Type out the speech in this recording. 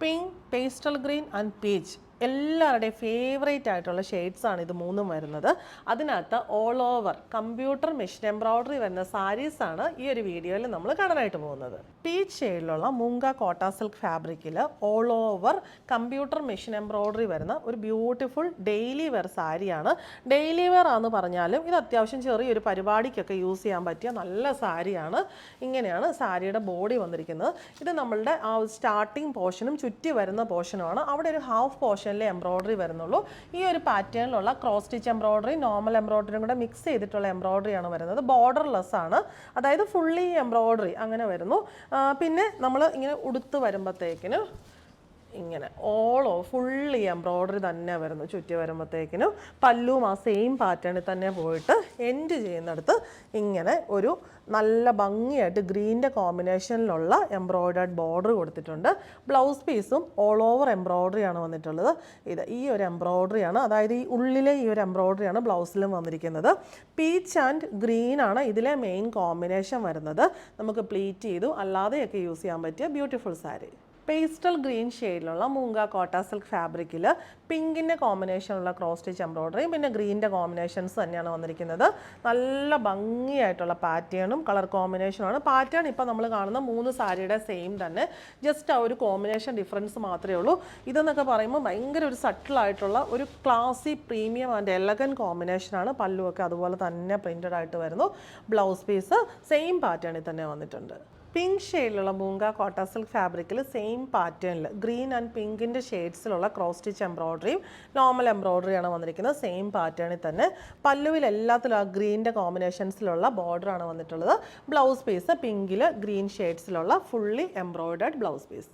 Pink, pastel green and peach എല്ലാവരുടെയും favourite ആയിട്ടുള്ള ഷെയ്ഡ്സാണ് ഇത് മൂന്നും വരുന്നത്. അതിനകത്ത് all over computer machine embroidery വരുന്ന സാരീസാണ് ഈ ഒരു വീഡിയോയിൽ നമ്മൾ കാണാനായിട്ട് പോകുന്നത്. പീച്ച് ഷെയ്ഡിലുള്ള മൂങ്ക കോട്ട സിൽക്ക് ഫാബ്രിക്കിൽ all over computer machine embroidery വരുന്ന ഒരു ബ്യൂട്ടിഫുൾ ഡെയിലി വെയർ സാരിയാണ്. ഡെയിലി വെയർ ആണെന്ന് പറഞ്ഞാലും ഇത് അത്യാവശ്യം ചെറിയൊരു പരിപാടിക്കൊക്കെ യൂസ് ചെയ്യാൻ പറ്റിയ നല്ല സാരിയാണ്. ഇങ്ങനെയാണ് സാരിയുടെ ബോഡി വന്നിരിക്കുന്നത്. ഇത് നമ്മളുടെ ആ സ്റ്റാർട്ടിങ് പോർഷനും ചുറ്റി വരുന്ന പോർഷനുമാണ്. അവിടെ ഒരു ഹാഫ് പോർഷൻ എംബ്രോയ്ഡറി വരുന്നുള്ളൂ. ഈ ഒരു പാറ്റേണിലുള്ള ക്രോസ് സ്റ്റിച്ച് എംബ്രോയ്ഡറി നോർമൽ എംബ്രോയ്ഡറിയും കൂടെ മിക്സ് ചെയ്തിട്ടുള്ള എംബ്രോയ്ഡറി ആണ് വരുന്നത്. ബോർഡർലെസ് ആണ്, അതായത് ഫുള്ളി എംബ്രോയ്ഡറി അങ്ങനെ വരുന്നു. പിന്നെ നമ്മൾ ഇങ്ങനെ ഉടുത്ത് വരുമ്പോഴത്തേക്കിന് ഇങ്ങനെ ഫുള്ളി എംബ്രോയ്ഡറി തന്നെ വരുന്നു. ചുറ്റി വരുമ്പോഴത്തേക്കിനും പല്ലുവും ആ സെയിം പാറ്റേണിൽ തന്നെ പോയിട്ട് എൻഡ് ചെയ്യുന്നിടത്ത് ഇങ്ങനെ ഒരു നല്ല ഭംഗിയായിട്ട് ഗ്രീൻ്റെ കോമ്പിനേഷനിലുള്ള എംബ്രോയ്ഡേർഡ് ബോർഡർ കൊടുത്തിട്ടുണ്ട്. ബ്ലൗസ് പീസും ഓൾ ഓവർ എംബ്രോയ്ഡറി ആണ് വന്നിട്ടുള്ളത്. ഈ ഒരു എംബ്രോയ്ഡറി ആണ്, അതായത് ഈ ഉള്ളിലെ ഈ ഒരു എംബ്രോയ്ഡറി ആണ് ബ്ലൗസിലും വന്നിരിക്കുന്നത്. പീച്ച് ആൻഡ് ഗ്രീൻ ആണ് ഇതിലെ മെയിൻ കോമ്പിനേഷൻ വരുന്നത്. നമുക്ക് പ്ലീറ്റ് ചെയ്തു അല്ലാതെയൊക്കെ യൂസ് ചെയ്യാൻ പറ്റിയ ബ്യൂട്ടിഫുൾ സാരി. പേസ്റ്റൽ ഗ്രീൻ ഷെയ്ഡിലുള്ള മൂങ്ക കോട്ട സിൽക്ക് ഫാബ്രിക്കിൽ പിങ്കിൻ്റെ കോമ്പിനേഷനുള്ള ക്രോസ് സ്റ്റിച്ച് എംബ്രോയ്ഡറിയും പിന്നെ ഗ്രീൻ്റെ കോമ്പിനേഷൻസ് തന്നെയാണ് വന്നിരിക്കുന്നത്. നല്ല ഭംഗിയായിട്ടുള്ള പാറ്റേണും കളർ കോമ്പിനേഷനുമാണ്. പാറ്റേൺ ഇപ്പോൾ നമ്മൾ കാണുന്ന 3 സാരിയുടെ സെയിം തന്നെ, ജസ്റ്റ് ആ ഒരു കോമ്പിനേഷൻ ഡിഫറൻസ് മാത്രമേ ഉള്ളൂ. ഇതെന്നൊക്കെ പറയുമ്പോൾ ഭയങ്കര ഒരു സട്ടിലായിട്ടുള്ള ഒരു ക്ലാസി പ്രീമിയം ആൻഡ് എലഗൻ കോമ്പിനേഷനാണ്. പല്ലുമൊക്കെ അതുപോലെ തന്നെ പ്രിൻറ്റഡ് ആയിട്ട് വരുന്നു. ബ്ലൗസ് പീസ് സെയിം പാറ്റേണിൽ തന്നെ വന്നിട്ടുണ്ട്. പിങ്ക് ഷെയ്ഡിലുള്ള മൂങ്ക കോട്ട സിൽക്ക് ഫാബ്രിക്കിൽ സെയിം പാറ്റേണിൽ ഗ്രീൻ ആൻഡ് പിങ്കിൻ്റെ ഷെയ്ഡ്സിലുള്ള ക്രോസ് സ്റ്റിച്ച് എംബ്രോയ്ഡറിയും നോർമൽ എംബ്രോയ്ഡറിയാണ് വന്നിരിക്കുന്നത്. സെയിം പാറ്റേണിൽ തന്നെ പല്ലുവിൽ എല്ലാത്തിലും ആ ഗ്രീൻ്റെ കോമ്പിനേഷൻസിലുള്ള ബോർഡറാണ് വന്നിട്ടുള്ളത്. ബ്ലൗസ് പീസ് പിങ്കിൽ ഗ്രീൻ ഷെയ്ഡ്സിലുള്ള ഫുള്ളി എംബ്രോയ്ഡേർഡ് ബ്ലൗസ് പീസ്.